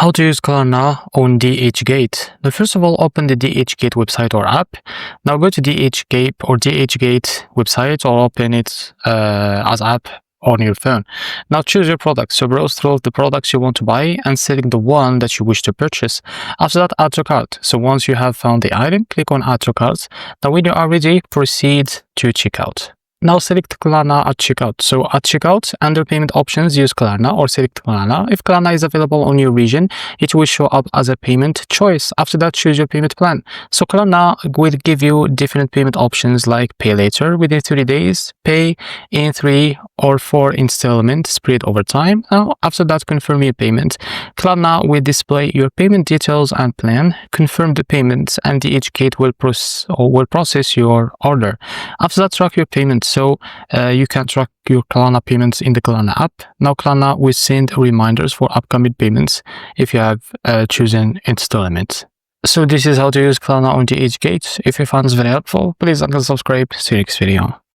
How to use Klarna on Dhgate. Now, first of all, open the Dhgate website or app. Now go to Dhgate or Dhgate website or open it as app on your phone. Now choose your product. So browse through the products you want to buy and select the one that you wish to purchase. After that, add to cart. So once you have found the item, click on add to cart. Now when you are ready, proceed to checkout. Now select Klarna at checkout. So at checkout, under payment options, use Klarna or select Klarna. If Klarna is available on your region, it will show up as a payment choice. After that, choose your payment plan. So Klarna will give you different payment options like pay later within 30 days, pay in 3 or 4 installments spread over time. Now after that, confirm your payment. Klarna will display your payment details and plan. Confirm the payment and Dhgate will process your order. After that, track your payment. So you can track your Klarna payments in the Klarna app. Now Klarna will send reminders for upcoming payments if you have chosen installments. So this is how to use Klarna on Dhgate. If you found this very helpful, please like and subscribe. See you next video.